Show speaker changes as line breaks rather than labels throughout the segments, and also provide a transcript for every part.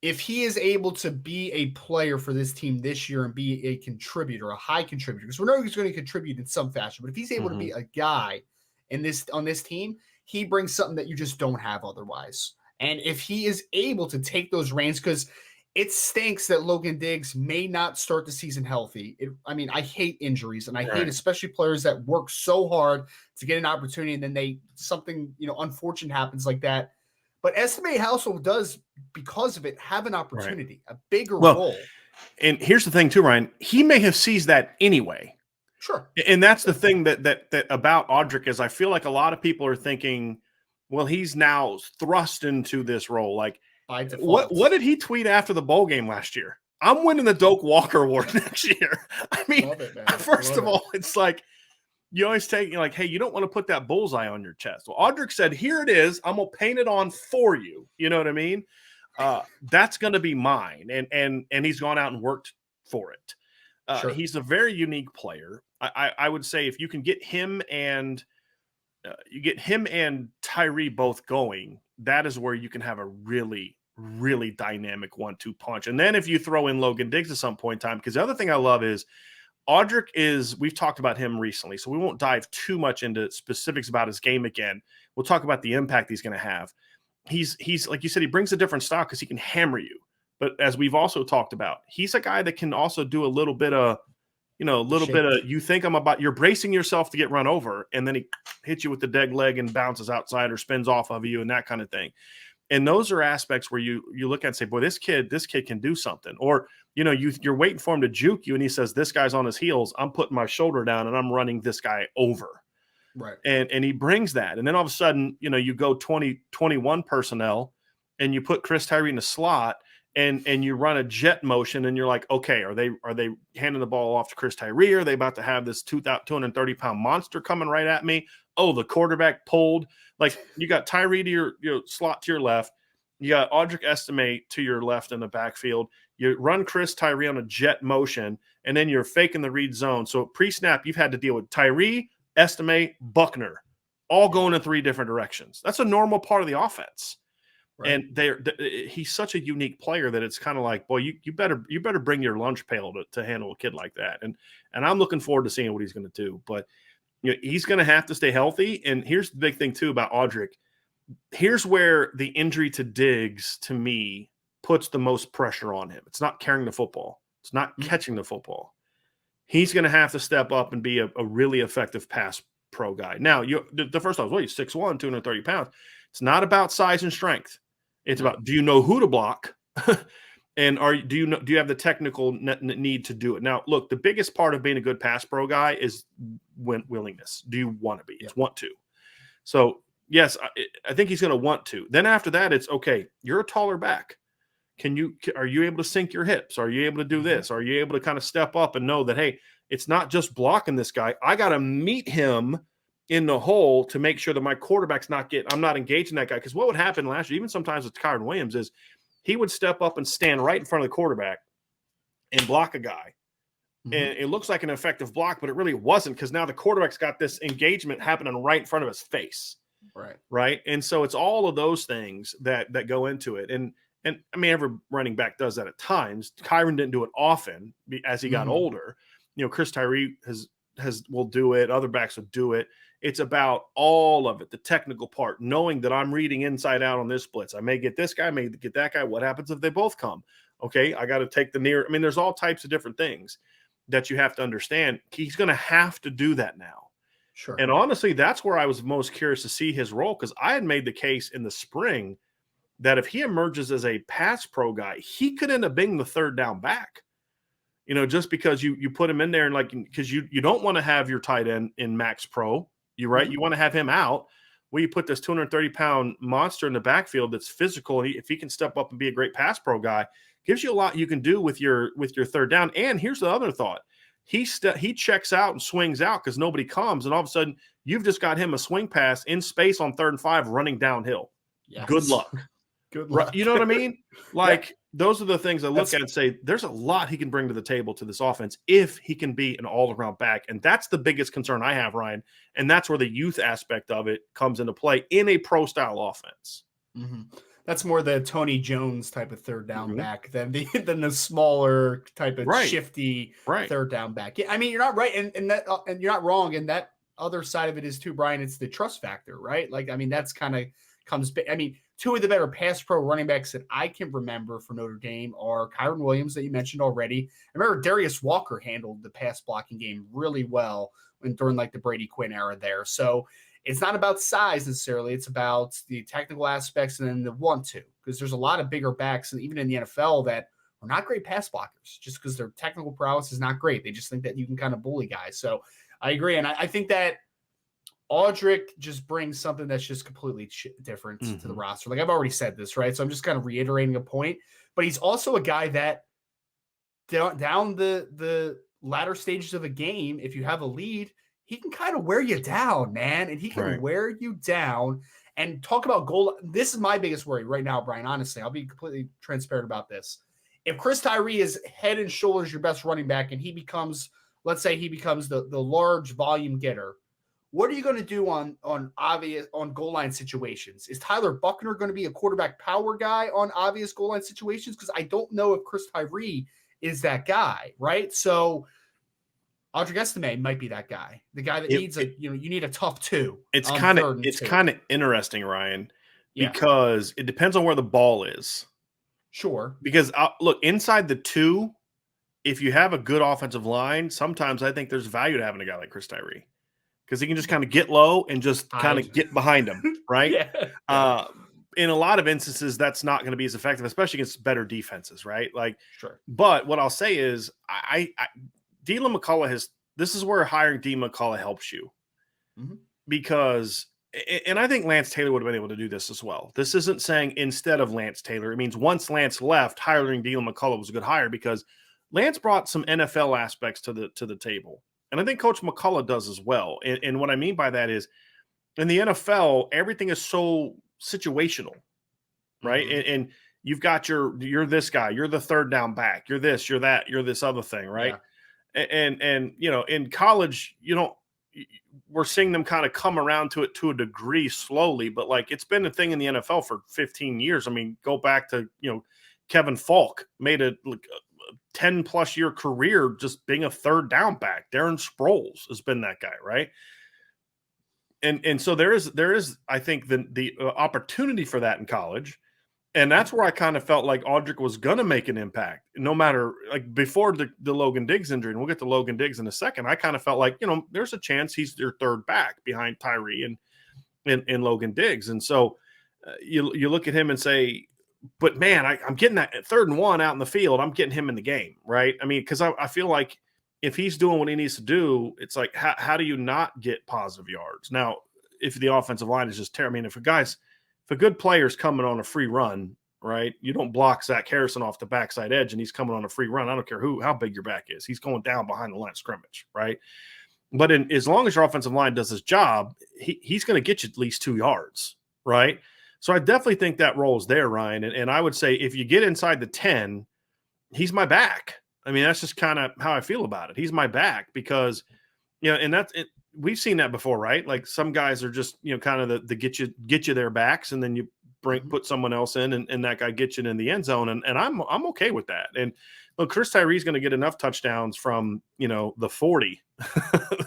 if he is able to be a player for this team this year and be a contributor, a high contributor, because we know he's going to contribute in some fashion, but if he's able to be a guy on this team, he brings something that you just don't have otherwise. And if he is able to take those reins, because it stinks that Logan Diggs may not start the season healthy. I hate injuries, and I hate especially players that work so hard to get an opportunity, and then something unfortunate happens like that. But Estime Household does, because of it, have an opportunity, a bigger role.
And here's the thing too, Ryan. He may have seized that anyway.
Sure.
And that's the thing that about Audric is I feel like a lot of people are thinking, well, he's now thrust into this role. Like, what did he tweet after the bowl game last year? I'm winning the Doak Walker Award next year. I mean, first of all, it's like, you always take, like, hey, you don't want to put that bullseye on your chest. Well, Audric said, here it is. I'm going to paint it on for you. You know what I mean? That's going to be mine. And he's gone out and worked for it. He's a very unique player. I would say if you can get him and Tyree both going, that is where you can have a really, really dynamic 1-2 punch. And then if you throw in Logan Diggs at some point in time, because the other thing I love is Audric we've talked about him recently, so we won't dive too much into specifics about his game again. We'll talk about the impact he's going to have. He's like you said, he brings a different style because he can hammer you. But as we've also talked about, he's a guy that can also do a little bit of, you think you're bracing yourself to get run over, and then he hits you with the dead leg and bounces outside or spins off of you and that kind of thing. And those are aspects where you look at and say, boy, this kid can do something. Or, you're waiting for him to juke you, and he says, this guy's on his heels. I'm putting my shoulder down, and I'm running this guy over.
Right.
And he brings that. And then all of a sudden, you go 20-21 personnel, and you put Chris Tyree in the slot, and you run a jet motion, and you're like, okay, are they handing the ball off to Chris Tyree? Are they about to have this 230-pound monster coming right at me? Oh, the quarterback pulled. Like, you got Tyree to your slot to your left. You got Audric Estime to your left in the backfield. You run Chris Tyree on a jet motion, and then you're faking the read zone. So pre-snap, you've had to deal with Tyree, Estime, Buckner, all going in 3 different directions. That's a normal part of the offense. Right. And he's such a unique player that it's kind of like, boy, you better bring your lunch pail to handle a kid like that. And I'm looking forward to seeing what he's going to do. But he's going to have to stay healthy. And here's the big thing too about Audric. Here's where the injury to Diggs, to me, puts the most pressure on him. It's not carrying the football. It's not catching the football. He's going to have to step up and be a really effective pass pro guy. Now, the first time, he's 6'1", 230 pounds. It's not about size and strength. It's about, do you know who to block? And do you have the technical need to do it? Now, look, the biggest part of being a good pass pro guy is willingness. Do you want to be? It's want to. So, yes, I think he's going to want to. Then after that, it's, okay, you're a taller back. Are you able to sink your hips? Are you able to do this? Are you able to kind of step up and know that, hey, it's not just blocking this guy. I got to meet him in the hole to make sure that my quarterback's I'm not engaging that guy. Because what would happen last year, even sometimes with Kyron Williams, is he would step up and stand right in front of the quarterback and block a guy. Mm-hmm. And it looks like an effective block, but it really wasn't, because now the quarterback's got this engagement happening right in front of his face. Right. And so it's all of those things that go into it. And I mean, every running back does that at times. Kyron didn't do it often as he got older. Chris Tyree will do it. Other backs will do it. It's about all of it, the technical part, knowing that I'm reading inside out on this blitz. I may get this guy, I may get that guy. What happens if they both come? Okay, I got to take the near. I mean, there's all types of different things that you have to understand. He's going to have to do that now.
Sure.
And honestly, that's where I was most curious to see his role, because I had made the case in the spring that if he emerges as a pass pro guy, he could end up being the third down back. Just because you put him in there, and because you don't want to have your tight end in max pro, you want to have him out. Well, you put this 230-pound monster in the backfield that's physical, and if he can step up and be a great pass pro guy, gives you a lot you can do with your third down. And here's the other thought: he checks out and swings out because nobody comes, and all of a sudden you've just got him a swing pass in space on 3rd and 5 running downhill. Yes. Good luck.
Good luck.
You know what I mean? Those are the things I look at and say, there's a lot he can bring to the table to this offense if he can be an all-around back. And that's the biggest concern I have, Ryan. And that's where the youth aspect of it comes into play in a pro-style offense.
Mm-hmm. That's more the Tony Jones type of third down
Mhm.
back than the smaller type of
Right.
shifty
Right.
third down back. Yeah, I mean, you're not right, and that and you're not wrong. And that other side of it is too, Brian. It's the trust factor, right? Like, I mean, that's kind of comes. I mean, two of the better pass pro running backs that I can remember for Notre Dame are Kyron Williams that you mentioned already. I remember Darius Walker handled the pass blocking game really well during like the Brady Quinn era there. So it's not about size necessarily. It's about the technical aspects and then the 1-2, because there's a lot of bigger backs, and even in the NFL, that are not great pass blockers just because their technical prowess is not great. They just think that you can kind of bully guys. So I agree. And I think that Audric just brings something that's just completely different to the roster. Like I've already said this, right? So I'm just kind of reiterating a point, but he's also a guy that down the latter stages of a game, if you have a lead, he can kind of wear you down, man. And he can
Right.
wear you down. And talk about goal. This is my biggest worry right now, Brian. Honestly, I'll be completely transparent about this. If Chris Tyree is head and shoulders your best running back, and he becomes, let's say he becomes the large volume getter, what are you going to do on goal line situations? Is Tyler Buckner going to be a quarterback power guy on obvious goal line situations? Because I don't know if Chris Tyree is that guy, right? So Audric Estime might be that guy, the guy that needs you need a tough two.
It's
on
kind of
third and
it's
two.
kind of interesting, Ryan,
Yeah,
because it depends on where the ball is.
sure.
Because look, inside the 2, if you have a good offensive line, sometimes I think there's value to having a guy like Chris Tyree, because he can just kind of get low and just kind
Hide.
of get behind him, right?
Yeah.
In a lot of instances, that's not going to be as effective, especially against better defenses, right? Like,
Sure.
but what I'll say is, Dylan McCullough this is where hiring D McCullough helps you, because, and I think Lance Taylor would have been able to do this as well. This isn't saying instead of Lance Taylor. It means once Lance left, hiring Dylan McCullough was a good hire, because Lance brought some NFL aspects to the table. And I think Coach McCullough does as well. And what I mean by that is, in the NFL, everything is so situational, right? And you've got you're this guy, you're the third down back, you're this, you're that, you're this other thing, right? Yeah. And in college, we're seeing them kind of come around to it to a degree slowly, but like it's been a thing in the NFL for 15 years. I mean, go back to Kevin Falk made a 10+ year career just being a third down back. Darren Sproles has been that guy, right? And so there is I think the opportunity for that in college. And that's where I kind of felt like Audric was going to make an impact, no matter, like, before the Logan Diggs injury, and we'll get to Logan Diggs in a second. I kind of felt like, there's a chance he's their third back behind Tyree and Logan Diggs. And so you look at him and say, but man, I'm getting that 3rd and 1 out in the field. I'm getting him in the game, right? I mean, because I feel like if he's doing what he needs to do, it's like, how do you not get positive yards? Now, if the offensive line is just terrible, I mean, if a good player's coming on a free run, right, you don't block Zach Harrison off the backside edge and he's coming on a free run. I don't care how big your back is. He's going down behind the line of scrimmage, right? But as long as your offensive line does his job, he's going to get you at least 2 yards, right? So I definitely think that role is there, Ryan. And I would say if you get inside the 10, he's my back. I mean, that's just kind of how I feel about it. He's my back because, and that's it. We've seen that before, right? Like some guys are just, kind of the get you their backs, and then you put someone else in, and that guy gets you in the end zone. And I'm okay with that. And look, Chris Tyree's going to get enough touchdowns from, the 40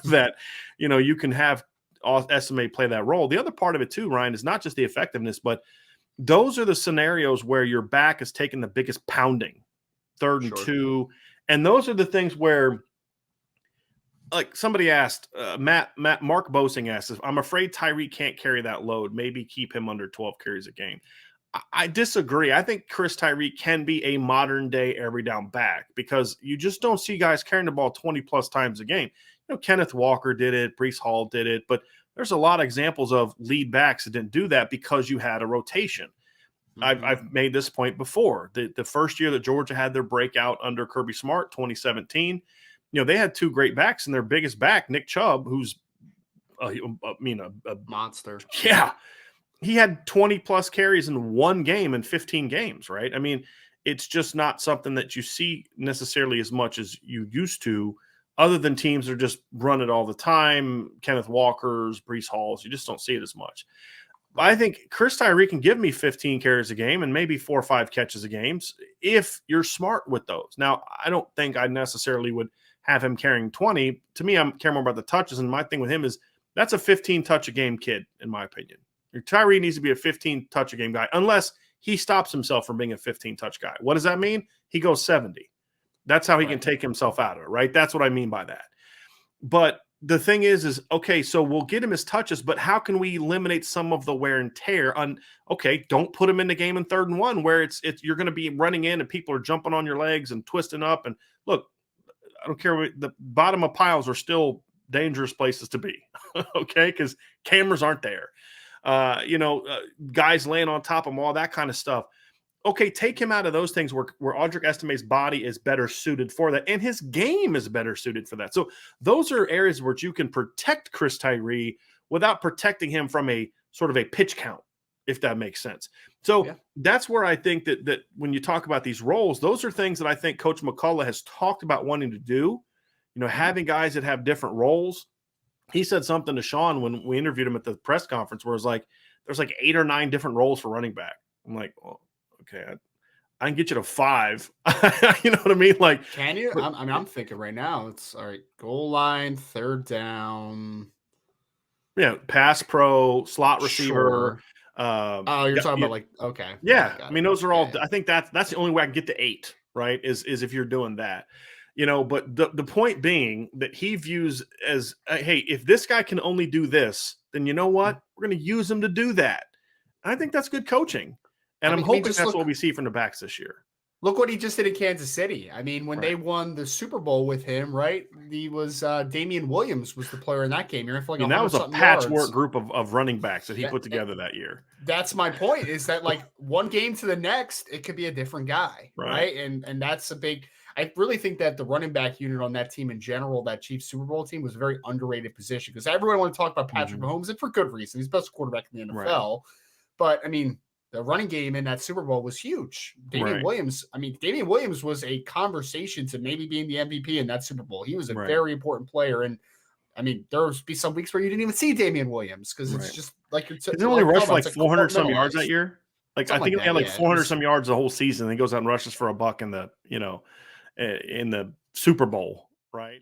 that, you can have Estime play that role. The other part of it too, Ryan, is not just the effectiveness, but those are the scenarios where your back is taking the biggest pounding, 3rd and 2. And those are the things where, like somebody asked, Mark Bosing asked, I'm afraid Tyree can't carry that load. Maybe keep him under 12 carries a game. I disagree. I think Chris Tyree can be a modern day every down back, because you just don't see guys carrying the ball 20+ times a game. Kenneth Walker did it, Breece Hall did it, but there's a lot of examples of lead backs that didn't do that because you had a rotation. I've made this point before. The first year that Georgia had their breakout under Kirby Smart, 2017, they had 2 great backs, and their biggest back, Nick Chubb, who's a
monster.
Yeah. He had 20+ carries in 1 game in 15 games, right? I mean, it's just not something that you see necessarily as much as you used to, other than teams are just run it all the time. Kenneth Walkers, Breece Halls, you just don't see it as much. I think Chris Tyree can give me 15 carries a game and maybe 4 or 5 catches a game if you're smart with those. Now, I don't think I necessarily would have him carrying 20. To me, I'm care more about the touches. And my thing with him is that's a 15 touch a game kid, in my opinion. Your Tyree needs to be a 15 touch a game guy, unless he stops himself from being a 15 touch guy. What does that mean? He goes 70. That's how he can take himself out of it, right? That's what I mean by that. But the thing is okay, so we'll get him his touches, but how can we eliminate some of the wear and tear on, okay, don't put him in the game in 3rd and 1 where it's you're going to be running in and people are jumping on your legs and twisting up. And look, I don't care. The bottom of piles are still dangerous places to be, okay, because cameras aren't there. Guys laying on top of them, all that kind of stuff. Okay, take him out of those things where Audric Estime's body is better suited for that, and his game is better suited for that. So those are areas where you can protect Chris Tyree without protecting him from a sort of a pitch count, if that makes sense. So that's where I think that when you talk about these roles, those are things that I think Coach McCullough has talked about wanting to do, having guys that have different roles. He said something to Sean when we interviewed him at the press conference where it was like, there's like 8 or 9 different roles for running back. I'm like, well, okay, I can get you to 5. You know what I mean? Like,
can you? I'm thinking right now. It's all right. Goal line, 3rd down.
Yeah, pass pro, slot receiver.
Sure. You're talking about like okay.
Yeah, I mean those are all. I think that's the only way I can get to 8. Right? Is if you're doing that. But the point being that he views as, hey, if this guy can only do this, then you know what? We're going to use him to do that. And I think that's good coaching. And I'm hoping that's what we see from the backs this year.
Look what he just did in Kansas City. I mean, when they won the Super Bowl with him, right? He was Damian Williams was the player in that game. You're for like
that was a patchwork group of running backs that he put together that year.
That's my point. Is that like one game to the next, it could be a different guy, right? And that's a big. I really think that the running back unit on that team in general, that Chiefs Super Bowl team, was a very underrated position because everyone want to talk about Patrick Mahomes, and for good reason. He's the best quarterback in the NFL. But I mean, the running game in that Super Bowl was huge. Damian Williams was a conversation to maybe being the MVP in that Super Bowl. He was a very important player. And I mean, there would be some weeks where you didn't even see Damian Williams because it's just like it's
only rushed for like 400 some yards that year. Like I think he had like 400 some yards the whole season. And he goes out and rushes for $1 in the Super Bowl, right?